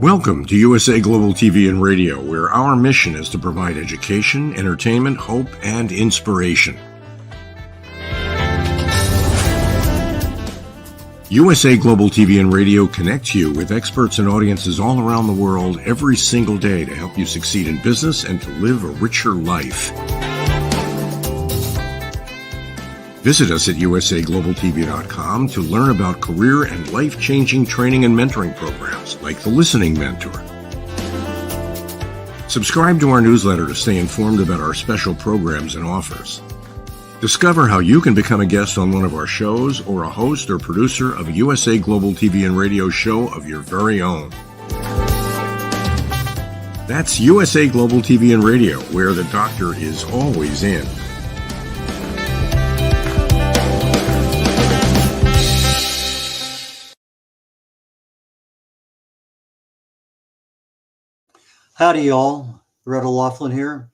Welcome to USA Global TV and Radio, where our mission is to provide education, entertainment, hope, and inspiration. USA Global TV and Radio connects you with experts and audiences all around the world every single day to help you succeed in business and to live a richer life. Visit us at usaglobaltv.com to learn about career and life-changing training and mentoring programs like the Listening Mentor. Subscribe to our newsletter to stay informed about our special programs and offers. Discover how you can become a guest on one of our shows or a host or producer of a USA Global TV and Radio show of your very own. That's USA Global TV and Radio, where the doctor is always in. Howdy, y'all. Red.olaughlin here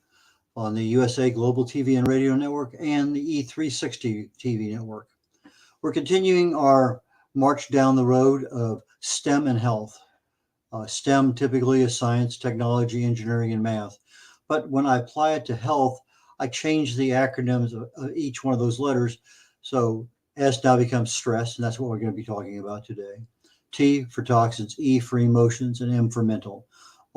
on the USA Global TV and Radio Network and the E360 TV Network. We're continuing our march down the road of STEM and health. STEM typically is science, technology, engineering, and math. But when I apply it to health, I change the acronyms of each one of those letters. So S now becomes stress, and that's what we're going to be talking about today. T for toxins, E for emotions, and M for mental.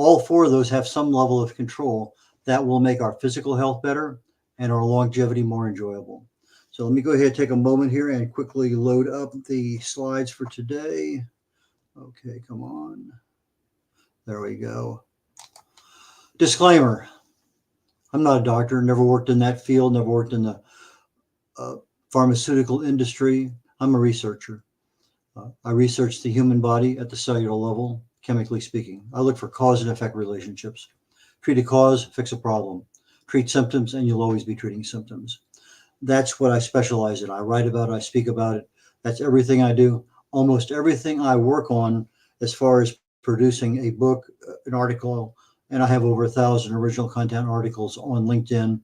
All four of those have some level of control that will make our physical health better and our longevity more enjoyable. So let me go ahead and take a moment here and quickly load up the slides for today. Okay, come on. There we go. Disclaimer. I'm not a doctor, never worked in that field, never worked in the pharmaceutical industry. I'm a researcher. I research the human body at the cellular level. Chemically speaking, I look for cause and effect relationships. Treat a cause, fix a problem. Treat symptoms, and you'll always be treating symptoms. That's what I specialize in. I write about it, I speak about it. That's everything I do. Almost everything I work on as far as producing a book, an article, and I have over 1,000 original content articles on LinkedIn,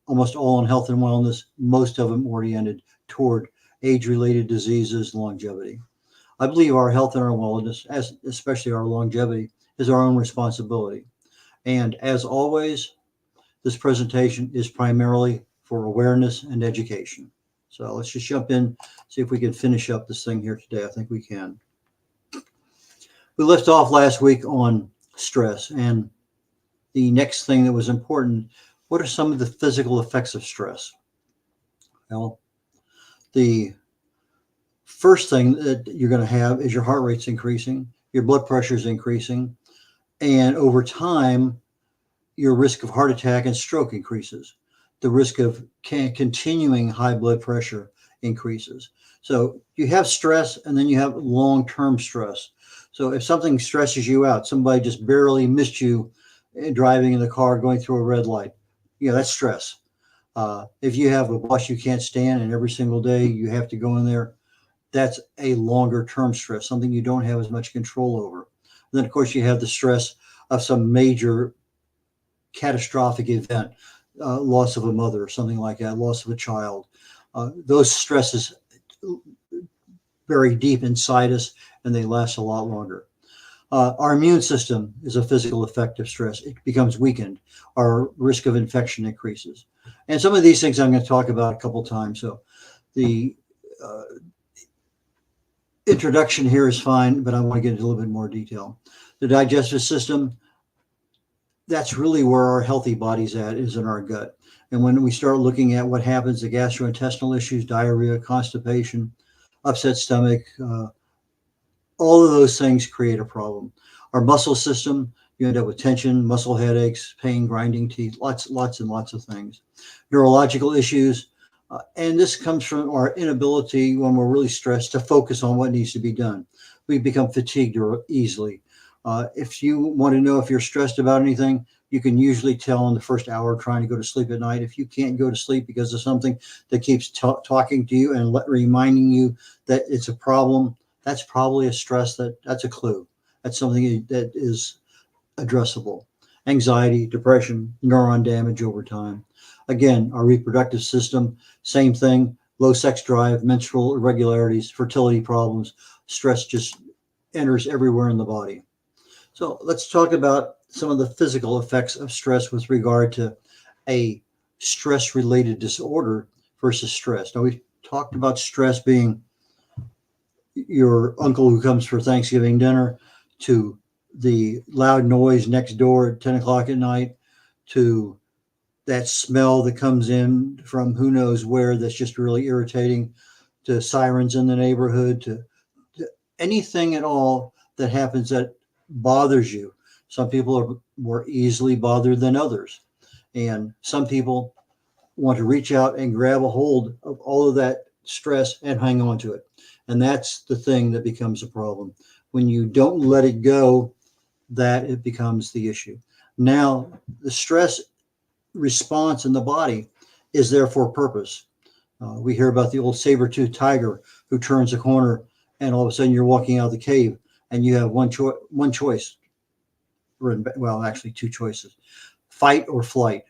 almost all on health and wellness, most of them oriented toward age-related diseases and longevity. I believe our health and our wellness, especially our longevity, is our own responsibility. And as always, this presentation is primarily for awareness and education. So let's just jump in, see if we can finish up this thing here today. I think we can. We left off last week on stress, and the next thing that was important, what are some of the physical effects of stress? Well, the first thing that you're going to have is your heart rate's increasing, your blood pressure is increasing, and over time, your risk of heart attack and stroke increases. The risk of continuing high blood pressure increases. So you have stress, and then you have long-term stress. So if something stresses you out, somebody just barely missed you driving in the car, going through a red light, that's stress. If you have a boss you can't stand, and every single day you have to go in there, that's a longer term stress, something you don't have as much control over. And then, of course, you have the stress of some major catastrophic event, loss of a mother or something like that, loss of a child. Those stresses bury deep inside us, and they last a lot longer. Our immune system is a physical effect of stress. It becomes weakened. Our risk of infection increases. And some of these things I'm going to talk about a couple times. So the introduction here is fine, but I want to get into a little bit more detail. The digestive system, that's really where our healthy body's at, is in our gut. And when we start looking at what happens, the gastrointestinal issues, diarrhea, constipation, upset stomach, all of those things create a problem. Our muscle system, you end up with tension, muscle headaches, pain, grinding teeth, lots and lots of things. Neurological issues, and this comes from our inability, when we're really stressed, to focus on what needs to be done. We become fatigued easily. If you want to know if you're stressed about anything, you can usually tell in the first hour trying to go to sleep at night. If you can't go to sleep because of something that keeps talking to you and reminding you that it's a problem, that's probably a stress. That's a clue. That's something that is addressable. Anxiety, depression, neuron damage over time. Again, our reproductive system, same thing, low sex drive, menstrual irregularities, fertility problems, stress just enters everywhere in the body. So let's talk about some of the physical effects of stress with regard to a stress-related disorder versus stress. Now, we talked about stress being your uncle who comes for Thanksgiving dinner, to the loud noise next door at 10 o'clock at night, to that smell that comes in from who knows where that's just really irritating, to sirens in the neighborhood, to anything at all that happens that bothers you. Some people are more easily bothered than others. And some people want to reach out and grab a hold of all of that stress and hang on to it. And that's the thing that becomes a problem. When you don't let it go, that it becomes the issue. Now, the stress response in the body is there for a purpose. We hear about the old saber-toothed tiger who turns a corner and all of a sudden you're walking out of the cave and you have one choice. Well, actually two choices: fight or flight.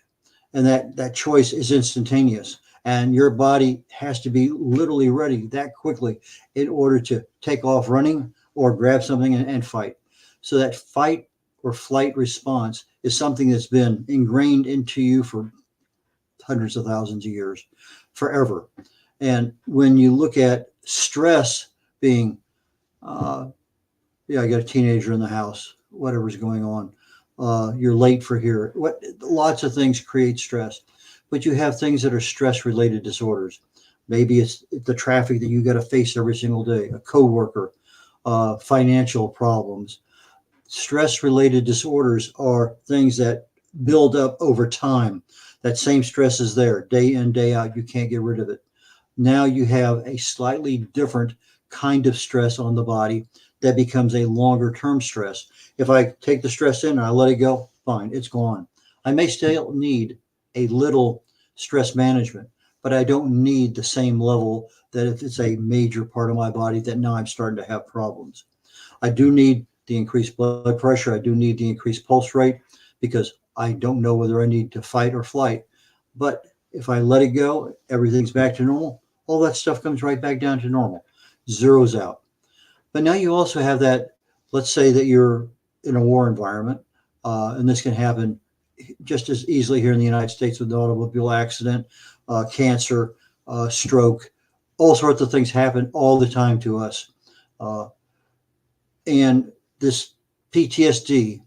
And that choice is instantaneous. And your body has to be literally ready that quickly in order to take off running or grab something and fight. So that fight or flight response is something that's been ingrained into you for hundreds of thousands of years, forever. And when you look at stress being, I got a teenager in the house, whatever's going on, you're late for here. Lots of things create stress, but you have things that are stress-related disorders. Maybe it's the traffic that you got to face every single day, a coworker, financial problems. Stress-related disorders are things that build up over time. That same stress is there day in, day out. You can't get rid of it. Now you have a slightly different kind of stress on the body that becomes a longer term stress. If I take the stress in and I let it go, fine, it's gone. I may still need a little stress management, but I don't need the same level that if it's a major part of my body that now I'm starting to have problems. I do need the increased blood pressure. I do need the increased pulse rate because I don't know whether I need to fight or flight. But if I let it go, everything's back to normal. All that stuff comes right back down to normal, zeroes out. But now you also have that, let's say that you're in a war environment, and this can happen just as easily here in the United States with an automobile accident, cancer, stroke, all sorts of things happen all the time to us. And this PTSD,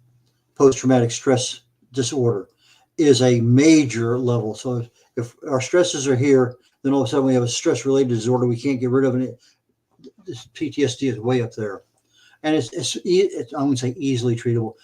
post-traumatic stress disorder, is a major level. So if our stresses are here, then all of a sudden we have a stress-related disorder we can't get rid of, and this PTSD is way up there. And it's I wouldn't say easily treatable.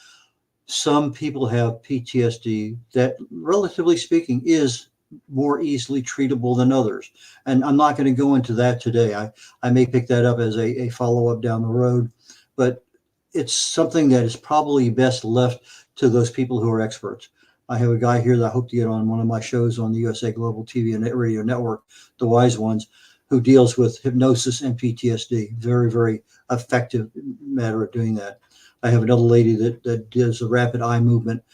Some people have PTSD that, relatively speaking, is more easily treatable than others. And I'm not going to go into that today. I may pick that up as a follow-up down the road, but it's something that is probably best left to those people who are experts. I have a guy here that I hope to get on one of my shows on the USA Global TV and Radio Network, The Wise Ones, who deals with hypnosis and PTSD. Very, very effective matter of doing that. I have another lady that does a rapid eye movement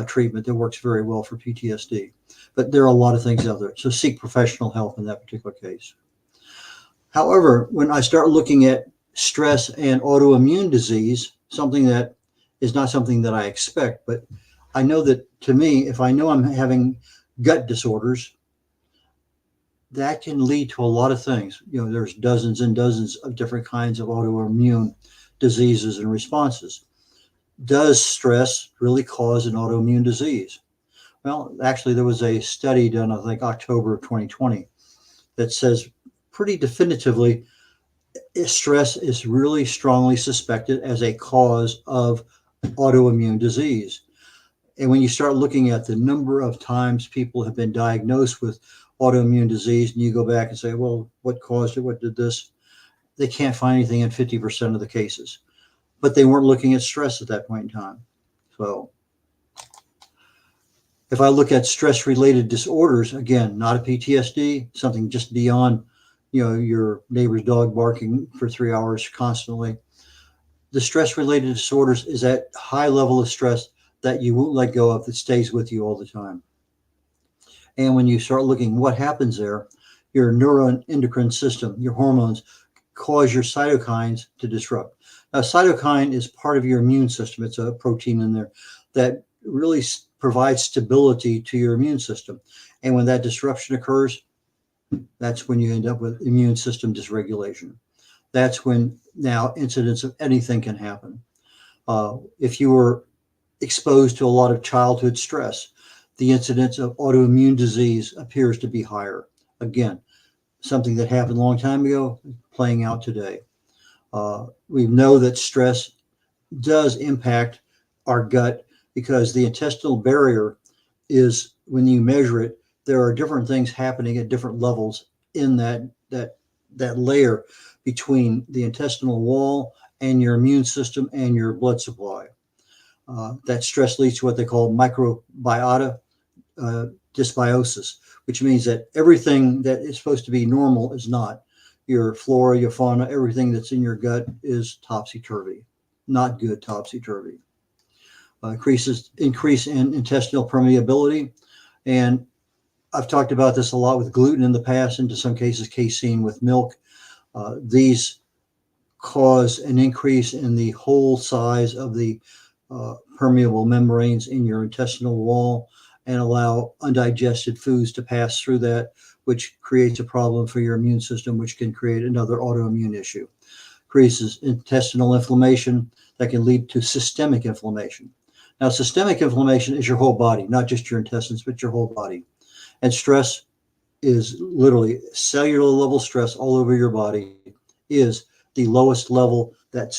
treatment that works very well for PTSD. But there are a lot of things out there. So seek professional help in that particular case. However, when I start looking at stress and autoimmune disease, something that is not something that I expect, but I know that, to me, if I know I'm having gut disorders, that can lead to a lot of things. There's dozens and dozens of different kinds of autoimmune diseases and responses. Does stress really cause an autoimmune disease? Well, actually, there was a study done, I think, October of 2020, that says pretty definitively stress is really strongly suspected as a cause of autoimmune disease. And when you start looking at the number of times people have been diagnosed with autoimmune disease, and you go back and say, well, what caused it? What did this? They can't find anything in 50% of the cases. But they weren't looking at stress at that point in time. So if I look at stress-related disorders, again, not a PTSD, something just beyond, your neighbor's dog barking for 3 hours constantly. The stress-related disorders is that high level of stress that you won't let go of, that stays with you all the time. And when you start looking what happens there, your neuroendocrine system, your hormones, cause your cytokines to disrupt. Now, cytokine is part of your immune system. It's a protein in there that really provides stability to your immune system. And when that disruption occurs, that's when you end up with immune system dysregulation. That's when now incidents of anything can happen. If you were exposed to a lot of childhood stress, the incidence of autoimmune disease appears to be higher. Again, something that happened a long time ago, playing out today. We know that stress does impact our gut because the intestinal barrier is, when you measure it, there are different things happening at different levels in that layer between the intestinal wall and your immune system and your blood supply. That stress leads to what they call microbiota dysbiosis, which means that everything that is supposed to be normal is not. Your flora, your fauna, everything that's in your gut is topsy-turvy, not good topsy-turvy. Increase in intestinal permeability. And I've talked about this a lot with gluten in the past, and to some cases casein with milk. These cause an increase in the whole size of the permeable membranes in your intestinal wall and allow undigested foods to pass through that, which creates a problem for your immune system, which can create another autoimmune issue. Increases intestinal inflammation that can lead to systemic inflammation. Now, systemic inflammation is your whole body, not just your intestines, but your whole body. And stress is literally cellular level stress all over your body is the lowest level that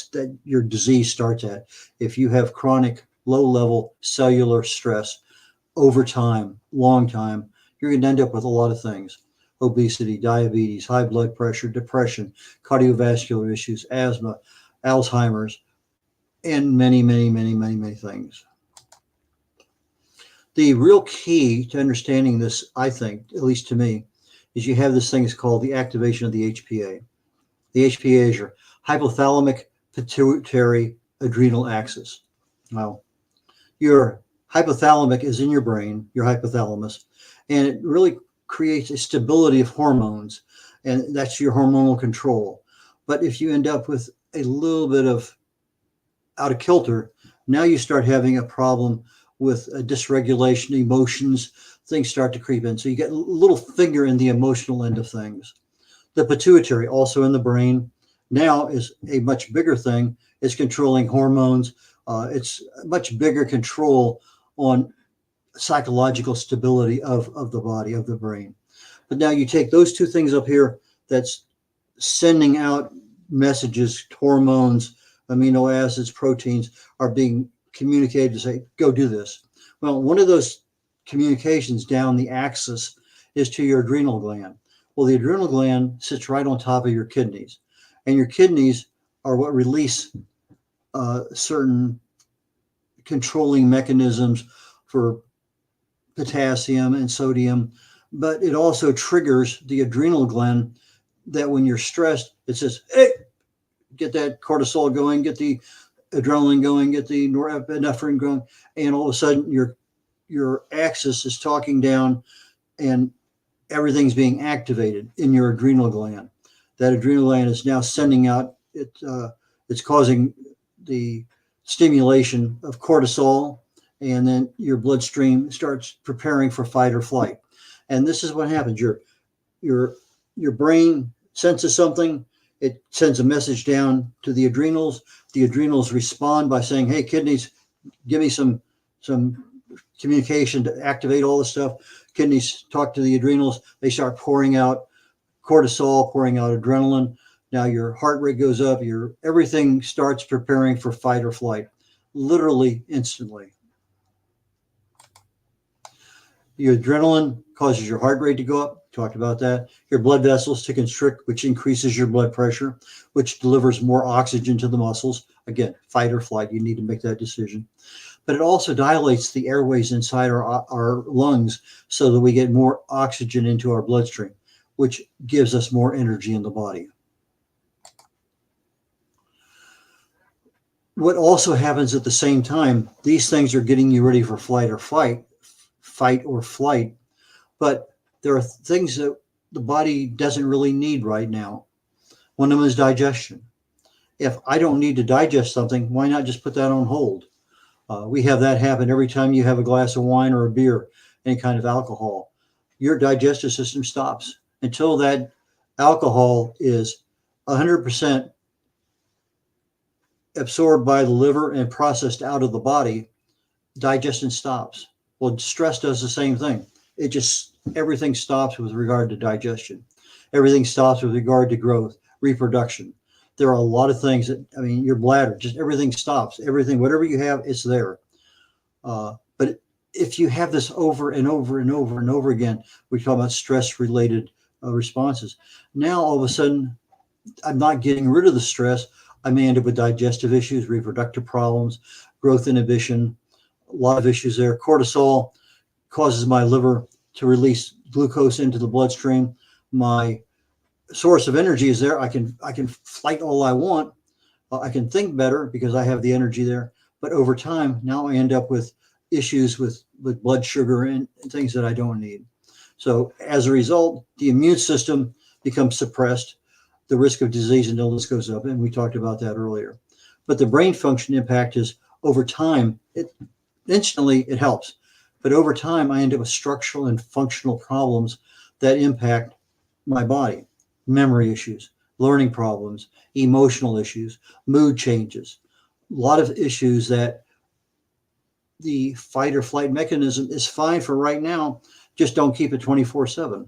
your disease starts at. If you have chronic low level cellular stress over time, long time, you're going to end up with a lot of things: obesity, diabetes, high blood pressure, depression, cardiovascular issues, asthma, Alzheimer's, and many, many, many, many, many things. The real key to understanding this, I think, at least to me, is you have this thing is called the activation of the HPA. The HPA is your hypothalamic pituitary adrenal axis. Now, your hypothalamic is in your brain, your hypothalamus, and it really creates a stability of hormones, and that's your hormonal control. But if you end up with a little bit of out of kilter, now you start having a problem with a dysregulation, emotions, things start to creep in. So you get a little finger in the emotional end of things. The pituitary, also in the brain, now is a much bigger thing. It's controlling hormones. It's a much bigger control on psychological stability of the body, of the brain. But now you take those two things up here that's sending out messages, hormones, amino acids, proteins are being communicated to say, go do this. Well, one of those communications down the axis is to your adrenal gland. Well, the adrenal gland sits right on top of your kidneys, and your kidneys are what release certain controlling mechanisms for potassium and sodium, but it also triggers the adrenal gland that when you're stressed, it says, hey, get that cortisol going, get the adrenaline going, get the norepinephrine going, and all of a sudden your axis is talking down and everything's being activated in your adrenal gland. That adrenal gland is now sending out, it's causing the stimulation of cortisol, and then your bloodstream starts preparing for fight or flight. And this is what happens. Your brain senses something, it sends a message down to the adrenals. The adrenals respond by saying, hey, kidneys, give me some communication to activate all this stuff. Kidneys talk to the adrenals. They start pouring out cortisol, pouring out adrenaline. Now your heart rate goes up. Everything starts preparing for fight or flight, literally instantly. Your adrenaline causes your heart rate to go up. Talked about that. Your blood vessels to constrict, which increases your blood pressure, which delivers more oxygen to the muscles. Again, fight or flight. You need to make that decision. But it also dilates the airways inside our lungs so that we get more oxygen into our bloodstream, which gives us more energy in the body. What also happens at the same time, these things are getting you ready for fight or flight, but there are things that the body doesn't really need right now. One of them is digestion. If I don't need to digest something, why not just put that on hold? We have that happen every time you have a glass of wine or a beer, any kind of alcohol. Your digestive system stops until that alcohol is 100% absorbed by the liver and processed out of the body. Digestion stops. Well, stress does the same thing. It just, everything stops with regard to digestion. Everything stops with regard to growth, reproduction. There are a lot of things that, I mean, your bladder, just everything stops. Everything, whatever you have, it's there. But if you have this over and over and over and over again, we talk about stress-related responses. Now, all of a sudden, I'm not getting rid of the stress. I may end up with digestive issues, reproductive problems, growth inhibition, a lot of issues there. Cortisol causes my liver to release glucose into the bloodstream. My source of energy is there. I can fight all I want. I can think better because I have the energy there. But over time, now I end up with issues with blood sugar and things that I don't need. So as a result, the immune system becomes suppressed. The risk of disease and illness goes up, and we talked about that earlier. But the brain function impact is over time. Instantly it helps, but over time I end up with structural and functional problems that impact my body. Memory issues, learning problems, emotional issues, mood changes, a lot of issues that the fight or flight mechanism is fine for right now. Just don't keep it 24/7.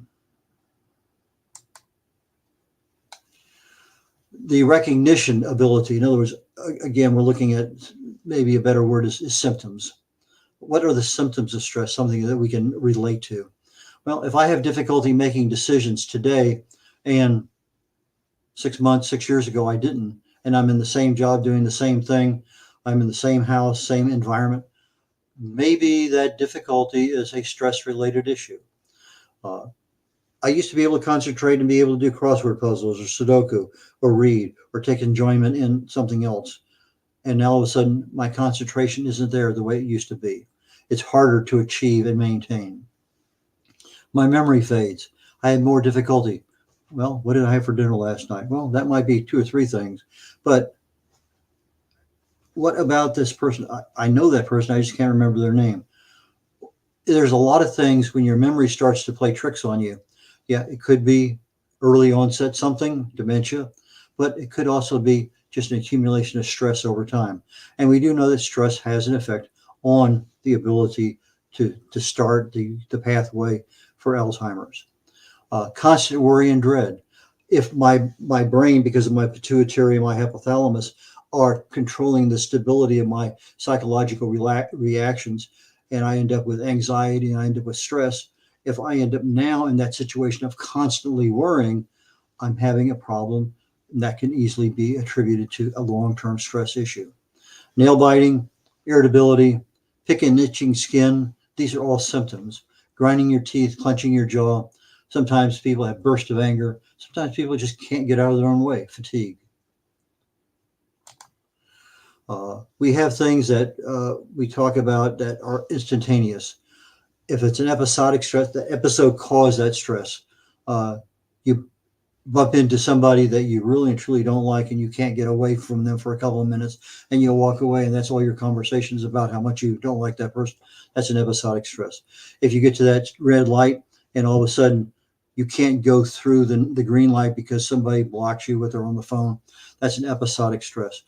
The recognition ability, in other words, again, we're looking at, maybe a better word is symptoms. What are the symptoms of stress? Something that we can relate to. Well, if I have difficulty making decisions today, and 6 years ago, I didn't, and I'm in the same job doing the same thing, I'm in the same house, same environment, maybe that difficulty is a stress-related issue. I used to be able to concentrate and be able to do crossword puzzles or Sudoku or read or take enjoyment in something else. And now all of a sudden, my concentration isn't there the way it used to be. It's harder to achieve and maintain. My memory fades. I had more difficulty. Well, what did I have for dinner last night? Well, that might be 2 or 3 things. But what about this person? I know that person. I just can't remember their name. There's a lot of things when your memory starts to play tricks on you. Yeah, it could be early onset something, dementia, but it could also be just an accumulation of stress over time. And we do know that stress has an effect on the ability to start the pathway for Alzheimer's. Constant worry and dread. If my brain, because of my pituitary and my hypothalamus, are controlling the stability of my psychological reactions, and I end up with anxiety and I end up with stress, if I end up now in that situation of constantly worrying, I'm having a problem that can easily be attributed to a long-term stress issue. Nail biting, irritability, picking, itching skin, these are all symptoms. Grinding your teeth, clenching your jaw. Sometimes people have bursts of anger. Sometimes people just can't get out of their own way. Fatigue. We have things that we talk about that are instantaneous. If it's an episodic stress, the episode caused that stress. You bump into somebody that you really and truly don't like, and you can't get away from them for a couple of minutes, and you'll walk away, and that's all your conversations about how much you don't like that person. That's an episodic stress. If you get to that red light, and all of a sudden you can't go through the green light because somebody blocks you with their on the phone, that's an episodic stress.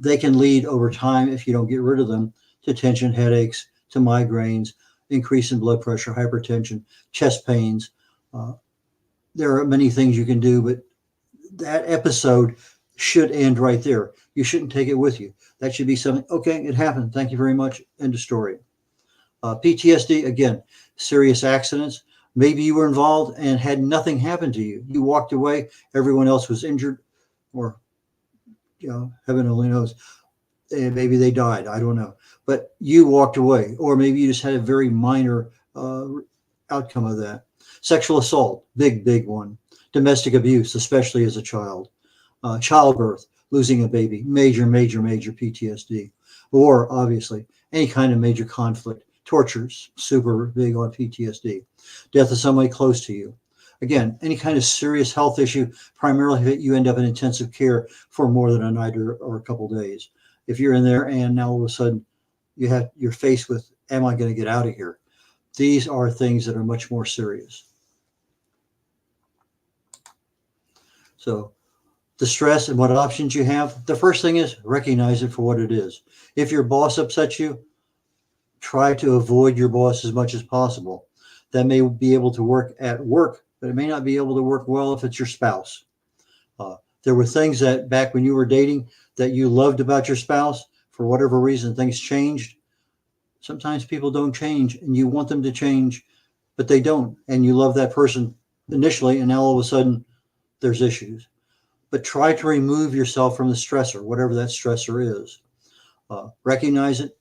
They can lead over time, if you don't get rid of them, to tension headaches, to migraines, increase in blood pressure, hypertension, chest pains. There are many things you can do, but that episode should end right there. You shouldn't take it with you. That should be something, okay, it happened. Thank you very much. End of story. PTSD, again, serious accidents. Maybe you were involved and had nothing happen to you. You walked away. Everyone else was injured, or, heaven only knows. And maybe they died. I don't know. But you walked away, or maybe you just had a very minor outcome of that. Sexual assault, big one. Domestic abuse, especially as a child. Childbirth, losing a baby, major PTSD. Or obviously any kind of major conflict. Tortures, super big on PTSD. Death of somebody close to you. Again, any kind of serious health issue, primarily if you end up in intensive care for more than a night or a couple days. If you're in there and now all of a sudden you're faced with, am I going to get out of here? These are things that are much more serious. So the stress and what options you have, the first thing is recognize it for what it is. If your boss upsets you, try to avoid your boss as much as possible. That may be able to work at work, but it may not be able to work well if it's your spouse. There were things that back when you were dating that you loved about your spouse. For whatever reason, things changed. Sometimes people don't change and you want them to change, but they don't. And you love that person initially, and now all of a sudden there's issues. But try to remove yourself from the stressor, whatever that stressor is. Recognize it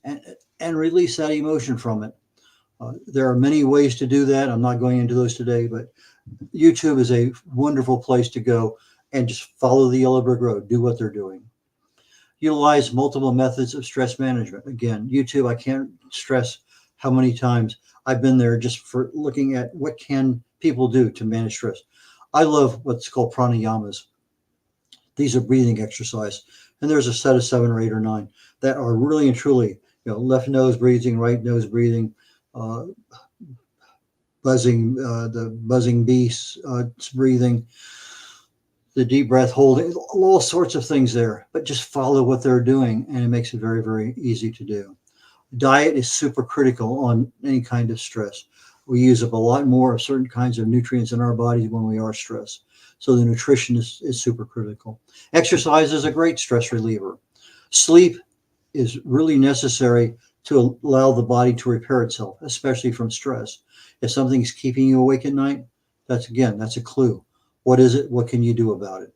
and release that emotion from it. There are many ways to do that. I'm not going into those today, but YouTube is a wonderful place to go and just follow the yellow brick road. Do what they're doing. Utilize multiple methods of stress management. Again, YouTube, I can't stress how many times I've been there just for looking at what can people do to manage stress. I love what's called pranayamas. These are breathing exercise. And there's a set of 7 or 8 or 9 that are really and truly, left nose breathing, right nose breathing, buzzing, the buzzing beast breathing, the deep breath holding, all sorts of things there, but just follow what they're doing. And it makes it very, very easy to do. Diet is super critical on any kind of stress. We use up a lot more of certain kinds of nutrients in our bodies when we are stressed. So the nutrition is super critical. Exercise is a great stress reliever. Sleep is really necessary to allow the body to repair itself, especially from stress. If something's keeping you awake at night, that's a clue. What is it? What can you do about it?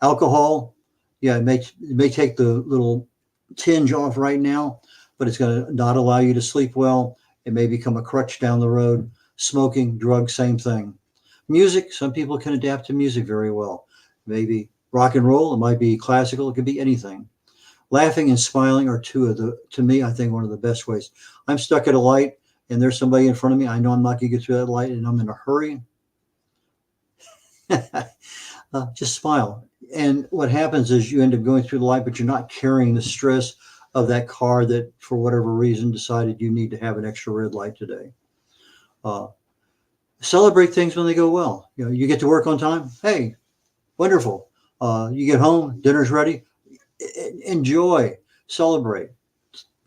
Alcohol, it may take the little tinge off right now, but it's going to not allow you to sleep well. It may become a crutch down the road. Smoking, drugs, same thing. Music, some people can adapt to music very well. Maybe rock and roll, it might be classical, it could be anything. Laughing and smiling are to me, I think, one of the best ways. I'm stuck at a light and there's somebody in front of me. I know I'm not going to get through that light and I'm in a hurry. Just smile. And what happens is you end up going through the light, but you're not carrying the stress of that car that, for whatever reason, decided you need to have an extra red light today. Celebrate things when they go well. You get to work on time. Hey, wonderful. You get home, dinner's ready. Enjoy, celebrate.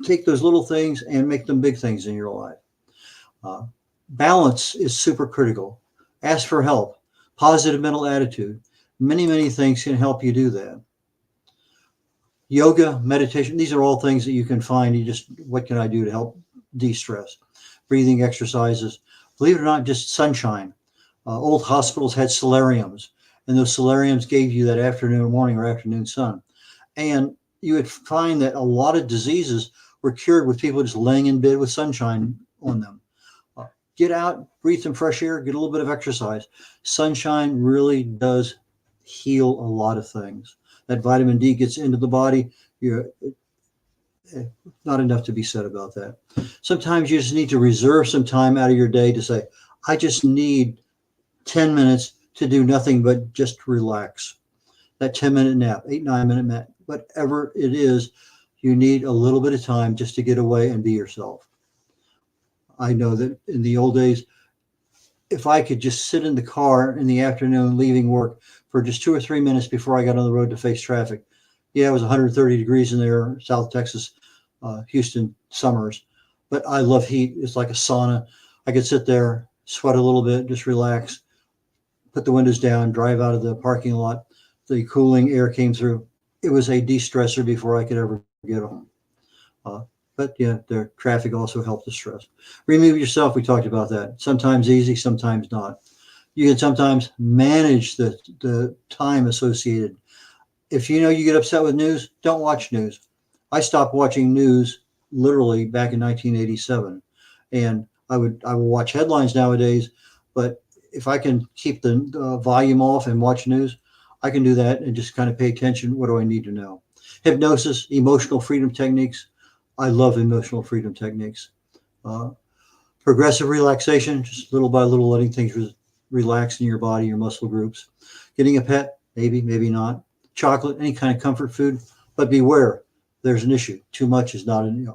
Take those little things and make them big things in your life. Balance is super critical. Ask for help. Positive mental attitude. Many, many things can help you do that. Yoga, meditation, these are all things that you can find. What can I do to help de-stress? Breathing exercises. Believe it or not, just sunshine. Old hospitals had solariums, and those solariums gave you that morning or afternoon sun. And you would find that a lot of diseases were cured with people just laying in bed with sunshine on them. Get out, breathe some fresh air, get a little bit of exercise. Sunshine really does heal a lot of things. That vitamin D gets into the body. Not enough to be said about that. Sometimes you just need to reserve some time out of your day to say, I just need 10 minutes to do nothing but just relax. That 10-minute nap, 8-9-minute nap, whatever it is, you need a little bit of time just to get away and be yourself. I know that in the old days, if I could just sit in the car in the afternoon leaving work for just 2 or 3 minutes before I got on the road to face traffic. Yeah, it was 130 degrees in there, South Texas, Houston summers, but I love heat. It's like a sauna. I could sit there, sweat a little bit, just relax, put the windows down, drive out of the parking lot. The cooling air came through. It was a de-stressor before I could ever get home. But yeah, the traffic also helped the stress. Remove yourself. We talked about that. Sometimes easy, sometimes not. You can sometimes manage the time associated. If you get upset with news, don't watch news. I stopped watching news literally back in 1987, and I will watch headlines nowadays. But if I can keep the volume off and watch news, I can do that and just kind of pay attention. What do I need to know? Hypnosis, emotional freedom techniques. I love emotional freedom techniques. Progressive relaxation, just little by little letting things relax in your body, your muscle groups. Getting a pet, maybe, maybe not. Chocolate, any kind of comfort food, but beware, there's an issue. Too much is not an,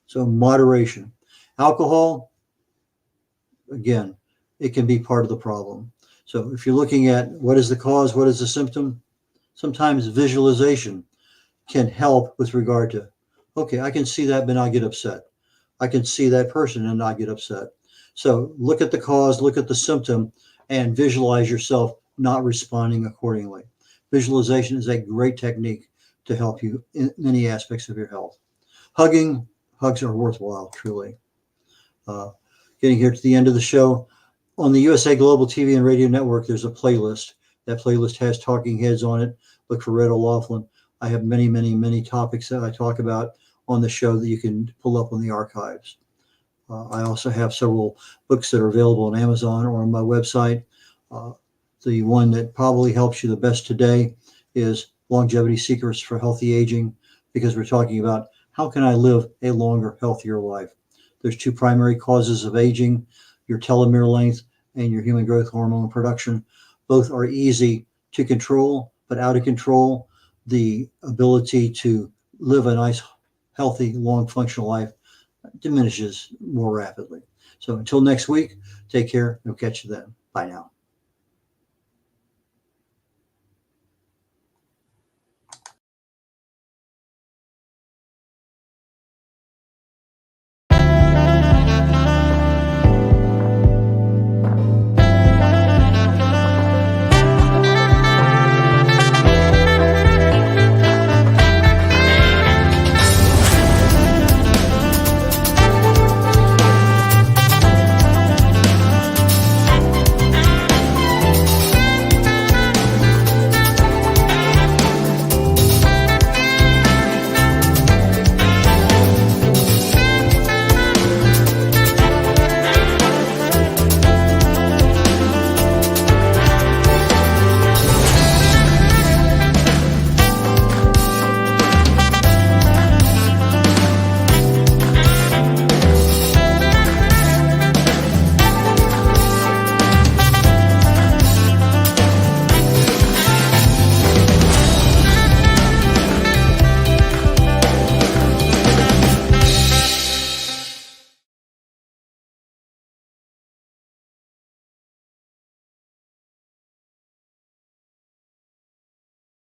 so moderation. Alcohol, again, it can be part of the problem. So if you're looking at what is the cause, what is the symptom, sometimes visualization can help with regard to, okay, I can see that but not get upset. I can see that person and not get upset. So look at the cause, look at the symptom, and visualize yourself not responding accordingly. Visualization is a great technique to help you in many aspects of your health. Hugs are worthwhile, truly. Getting here to the end of the show, on the USA Global TV and Radio Network, there's a playlist. That playlist has talking heads on it. Look for Red O'Laughlin. I have many, many, many topics that I talk about on the show that you can pull up on the archives. I also have several books that are available on Amazon or on my website. The one that probably helps you the best today is Longevity Secrets for Healthy Aging, because we're talking about how can I live a longer, healthier life. There's two primary causes of aging, your telomere length and your human growth hormone production. Both are easy to control, but out of control, the ability to live a nice, healthy, long, functional life diminishes more rapidly. So until next week, take care. We'll catch you then. Bye now.